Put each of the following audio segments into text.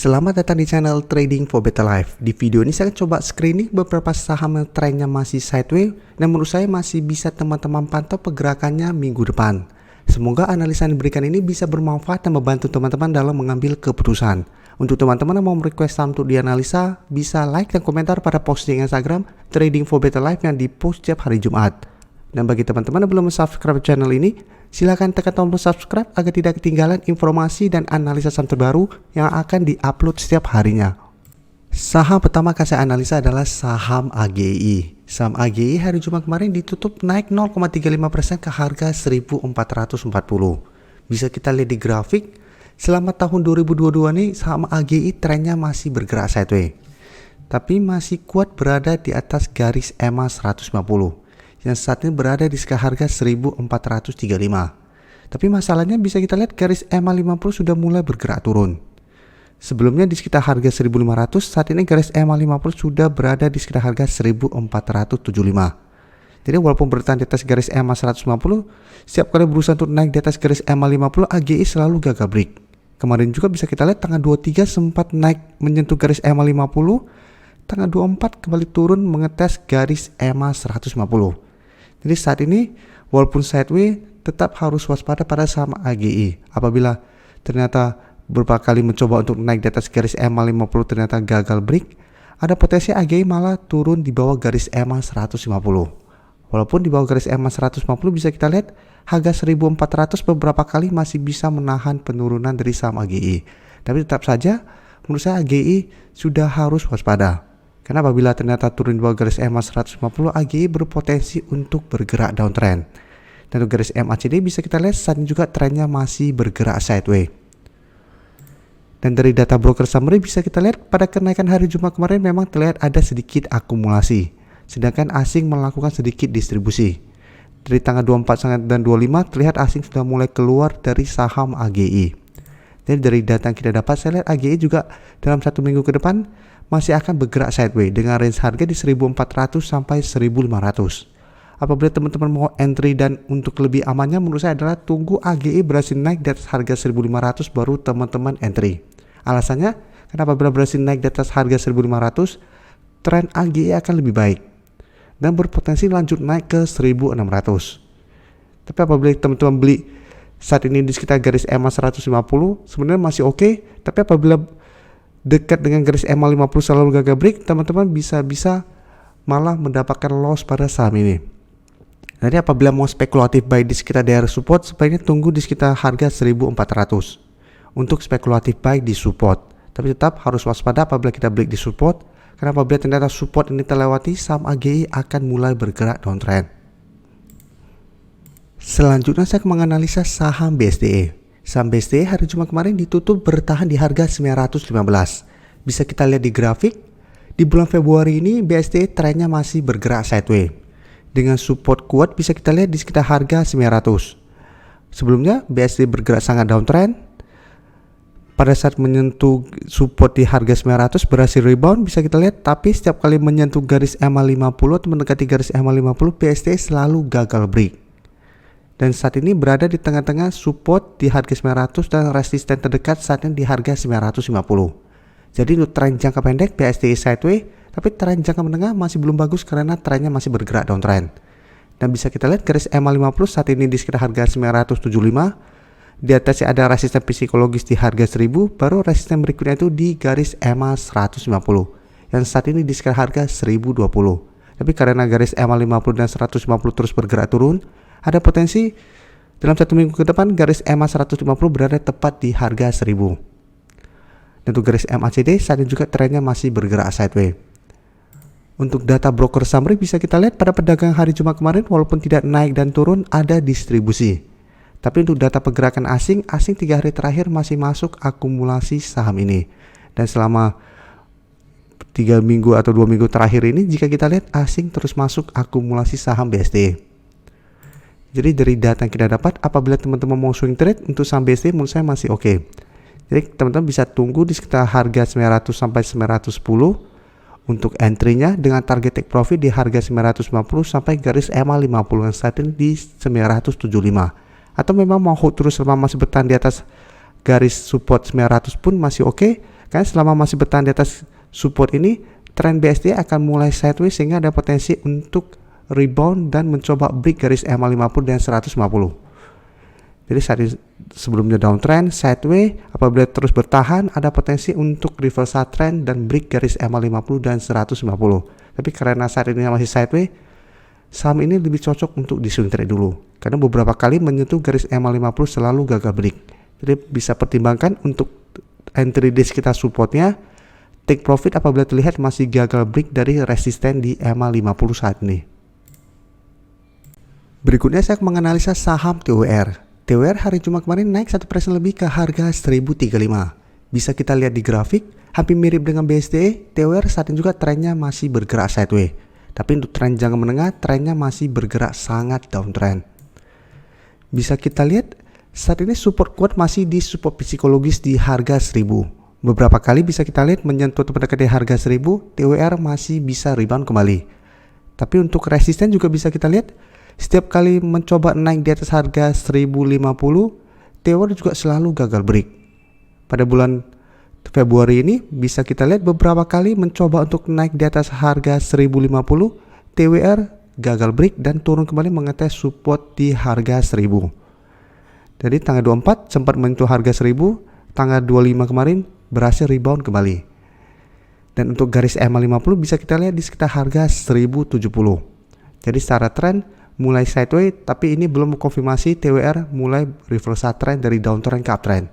Selamat datang di channel Trading for Better Life. Di video ini saya akan coba screening beberapa saham yang trennya masih sideways dan menurut saya masih bisa teman-teman pantau pergerakannya minggu depan. Semoga analisa yang diberikan ini bisa bermanfaat dan membantu teman-teman dalam mengambil keputusan. Untuk teman-teman yang mau request saham untuk dianalisa, bisa like dan komentar pada posting Instagram Trading for Better Life yang dipost setiap hari Jumat. Dan bagi teman-teman yang belum subscribe channel ini, silakan tekan tombol subscribe agar tidak ketinggalan informasi dan analisa saham terbaru yang akan diupload setiap harinya. Saham pertama akan saya analisa adalah saham AGI. Saham AGI hari Jumat kemarin ditutup naik 0,35% ke harga 1440. Bisa kita lihat di grafik, selama tahun 2022 nih saham AGI trennya masih bergerak sideways. Tapi masih kuat berada di atas garis EMA 150. Yang saat ini berada di sekitar harga 1435. Tapi masalahnya bisa kita lihat garis EMA 50 sudah mulai bergerak turun. Sebelumnya di sekitar harga 1500, saat ini garis EMA 50 sudah berada di sekitar harga 1475. Jadi walaupun bertahan di atas garis EMA 150, setiap kali berusaha untuk naik di atas garis EMA 50, AGI selalu gagal break. Kemarin juga bisa kita lihat tanggal 23 sempat naik menyentuh garis EMA 50, tanggal 24 kembali turun mengetes garis EMA 150. Jadi saat ini walaupun sideways tetap harus waspada pada saham AGI. Apabila ternyata beberapa kali mencoba untuk naik di atas garis EMA 50 ternyata gagal break, ada potensi AGI malah turun di bawah garis EMA 150. Walaupun di bawah garis EMA 150 bisa kita lihat harga 1400 beberapa kali masih bisa menahan penurunan dari saham AGI. Tapi tetap saja menurut saya AGI sudah harus waspada. Karena apabila ternyata turun di bawah garis EMA 150, AGI berpotensi untuk bergerak downtrend. Dan untuk garis MACD bisa kita lihat saat ini juga trennya masih bergerak sideways. Dan dari data broker summary bisa kita lihat pada kenaikan hari Jumat kemarin memang terlihat ada sedikit akumulasi. Sedangkan asing melakukan sedikit distribusi. Dari tanggal 24 dan 25 terlihat asing sudah mulai keluar dari saham AGI. Jadi dari data yang kita dapat saya lihat AGI juga dalam satu minggu ke depan masih akan bergerak sideways dengan range harga di 1400 sampai 1500. Apabila teman-teman mau entry dan untuk lebih amannya menurut saya adalah tunggu AGI berhasil naik di atas harga 1500 baru teman-teman entry. Alasannya karena apabila berhasil naik di atas harga 1500, tren AGI akan lebih baik dan berpotensi lanjut naik ke 1600. Tapi apabila teman-teman beli saat ini di sekitar garis EMA 150 sebenarnya masih oke, tapi apabila dekat dengan garis EMA 50 selalu gagal break, teman-teman bisa malah mendapatkan loss pada saham ini. Jadi apabila mau spekulatif buy di sekitar daerah support, sebaiknya tunggu di sekitar harga 1400 untuk spekulatif buy di support. Tapi tetap harus waspada apabila kita break di support, karena apabila ternyata support ini terlewati, saham AGI akan mulai bergerak downtrend. Selanjutnya saya akan menganalisa saham BSDE. Saham BSDE hari Jumat kemarin ditutup bertahan di harga 915. Bisa kita lihat di grafik, di bulan Februari ini BSDE trennya masih bergerak sideways. Dengan support kuat bisa kita lihat di sekitar harga 900. Sebelumnya BSDE bergerak sangat downtrend. Pada saat menyentuh support di harga 900 berhasil rebound bisa kita lihat, tapi setiap kali menyentuh garis EMA 50 atau mendekati garis EMA 50 BSDE selalu gagal break. Dan saat ini berada di tengah-tengah support di harga 900 dan resisten terdekat saat ini di harga 950. Jadi untuk tren jangka pendek BSDE sideways, tapi tren jangka menengah masih belum bagus karena trennya masih bergerak downtrend. Dan bisa kita lihat garis EMA 50 saat ini di sekitar harga 975. Di atasnya ada resisten psikologis di harga 1000, baru resisten berikutnya itu di garis EMA 150 yang saat ini di sekitar harga 1020. Tapi karena garis EMA 50 dan 150 terus bergerak turun, ada potensi dalam satu minggu ke depan garis EMA 150 berada tepat di harga 1000. Dan untuk garis MACD saat ini juga trennya masih bergerak sideways. Untuk data broker summary bisa kita lihat pada perdagangan hari Jumat kemarin walaupun tidak naik dan turun ada distribusi. Tapi untuk data pergerakan asing 3 hari terakhir masih masuk akumulasi saham ini. Dan selama 3 minggu atau 2 minggu terakhir ini jika kita lihat asing terus masuk akumulasi saham BSDE. Jadi dari data yang kita dapat apabila teman-teman mau swing trade untuk saham BSDE menurut saya masih oke. Jadi teman-teman bisa tunggu di sekitar harga 900 sampai 910 untuk entry-nya dengan target take profit di harga 950 sampai garis EMA 50 yang saat ini di 975. Atau memang mau hold terus selama masih bertahan di atas garis support 900 pun masih oke, Karena selama masih bertahan di atas support ini, tren BSD akan mulai sideways sehingga ada potensi untuk rebound dan mencoba break garis EMA 50 dan 150. Jadi saat ini sebelumnya downtrend, sideways, apabila terus bertahan ada potensi untuk reversal trend dan break garis EMA 50 dan 150. Tapi karena saat ini masih sideways, saham ini lebih cocok untuk di swing trade dulu. Karena beberapa kali menyentuh garis EMA 50 selalu gagal break. Jadi bisa pertimbangkan untuk entry di sekitar supportnya, take profit apabila terlihat masih gagal break dari resisten di EMA 50 saat ini. Berikutnya saya menganalisa saham TWR. TWR hari Jumat kemarin naik 1% lebih ke harga 1035. Bisa kita lihat di grafik, hampir mirip dengan BSD, TWR saat ini juga trennya masih bergerak sideways. Tapi untuk tren jangka menengah, trennya masih bergerak sangat downtrend. Bisa kita lihat, saat ini support kuat masih di support psikologis di harga 1000. Beberapa kali bisa kita lihat menyentuh atau mendekati harga 1000, TWR masih bisa rebound kembali. Tapi untuk resisten juga bisa kita lihat, setiap kali mencoba naik di atas harga 1050, TWR juga selalu gagal break. Pada bulan Februari ini bisa kita lihat beberapa kali mencoba untuk naik di atas harga 1050, TWR gagal break dan turun kembali mengetes support di harga 1000. Jadi tanggal 24 sempat menyentuh harga 1000, tanggal 25 kemarin berhasil rebound kembali. Dan untuk garis EMA 50 bisa kita lihat di sekitar harga 1070. Jadi secara tren mulai sideways, tapi ini belum mengkonfirmasi TWR mulai reversal trend dari downtrend ke uptrend.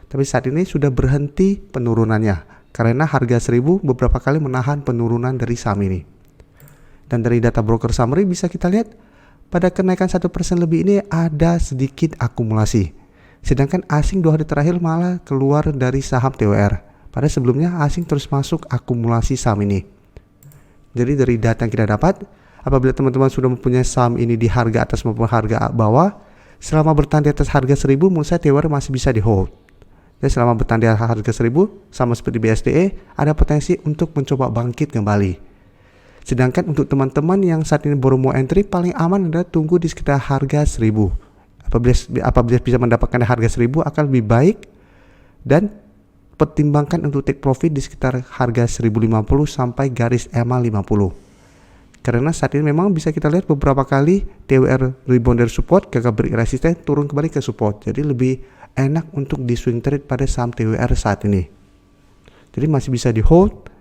Tapi saat ini sudah berhenti penurunannya karena harga 1000 beberapa kali menahan penurunan dari saham ini. Dan dari data broker summary bisa kita lihat pada kenaikan 1% lebih ini ada sedikit akumulasi. Sedangkan asing 2 hari terakhir malah keluar dari saham TWR. Pada sebelumnya asing terus masuk akumulasi saham ini. Jadi dari data yang kita dapat, apabila teman-teman sudah mempunyai saham ini di harga atas maupun harga bawah, selama bertahan di atas harga 1000 menurut saya TWR masih bisa di hold. Jadi selama bertahan di harga 1000 sama seperti BSDE ada potensi untuk mencoba bangkit kembali. Sedangkan untuk teman-teman yang saat ini baru mau entry, paling aman adalah tunggu di sekitar harga 1000. Apabila bisa mendapatkan harga 1000 akan lebih baik, dan pertimbangkan untuk take profit di sekitar harga 1050 sampai garis EMA 50. Karena saat ini memang bisa kita lihat beberapa kali TWR rebound dari support, gagal break resisten, turun kembali ke support. Jadi lebih enak untuk di swing trade pada saham TWR saat ini. Jadi masih bisa di hold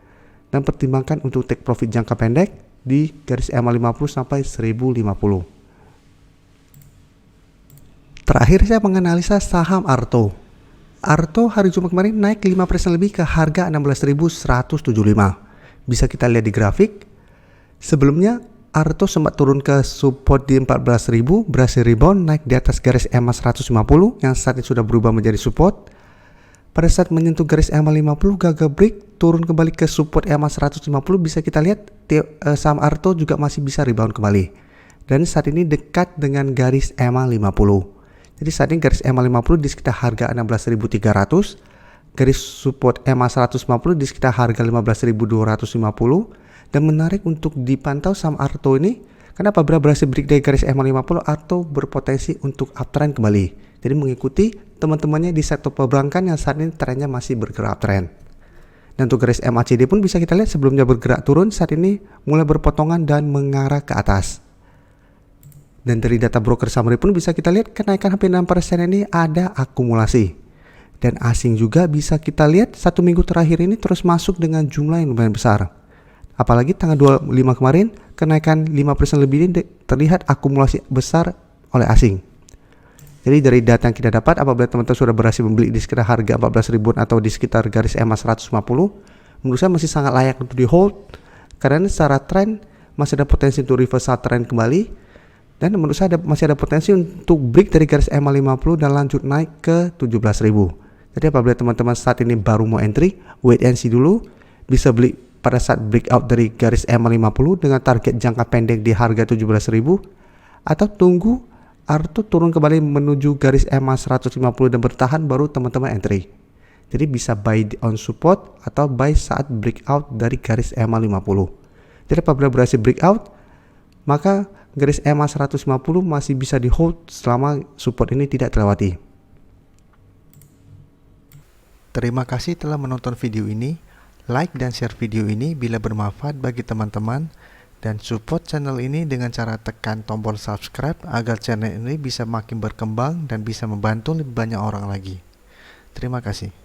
dan pertimbangkan untuk take profit jangka pendek di garis EMA 50 sampai 1050. Terakhir saya menganalisa saham Arto. Arto hari Jumat kemarin naik 5% lebih ke harga 16.175. Bisa kita lihat di grafik. Sebelumnya Arto sempat turun ke support di 14.000, berhasil rebound naik di atas garis EMA 150 yang saat ini sudah berubah menjadi support. Pada saat menyentuh garis EMA 50 gagal break, turun kembali ke support EMA 150. Bisa kita lihat saham Arto juga masih bisa rebound kembali. Dan saat ini dekat dengan garis EMA 50. Jadi saat ini garis EMA 50 di sekitar harga 16.300, garis support EMA 150 di sekitar harga 15.250. Dan menarik untuk dipantau saham Arto ini, karena apabila berhasil break dari garis EMA 50, Arto berpotensi untuk uptrend kembali. Jadi mengikuti teman-temannya di sektor perbankan yang saat ini trennya masih bergerak uptrend. Dan untuk garis MACD pun bisa kita lihat sebelumnya bergerak turun, saat ini mulai berpotongan dan mengarah ke atas. Dan dari data broker summary pun bisa kita lihat kenaikan hampir 6% ini ada akumulasi. Dan asing juga bisa kita lihat 1 minggu terakhir ini terus masuk dengan jumlah yang lumayan besar. Apalagi tanggal 25 kemarin kenaikan 5% lebih ini terlihat akumulasi besar oleh asing. Jadi dari data yang kita dapat, apabila teman-teman sudah berhasil membeli di sekitar harga 14 ribuan atau di sekitar garis EMA 150, menurut saya masih sangat layak untuk di hold karena secara tren masih ada potensi untuk reversal trend kembali, dan menurut saya masih ada potensi untuk break dari garis EMA 50 dan lanjut naik ke 17.000. Jadi apabila teman-teman saat ini baru mau entry, wait and see dulu, bisa beli pada saat breakout dari garis EMA 50 dengan target jangka pendek di harga 17.000, atau tunggu Arto turun kembali menuju garis EMA 150 dan bertahan baru teman-teman entry. Jadi bisa buy on support atau buy saat breakout dari garis EMA 50. Jadi apabila berhasil breakout, maka garis EMA 150 masih bisa di hold selama support ini tidak terlewati. Terima kasih telah menonton video ini. Like dan share video ini bila bermanfaat bagi teman-teman, dan support channel ini dengan cara tekan tombol subscribe agar channel ini bisa makin berkembang dan bisa membantu lebih banyak orang lagi. Terima kasih.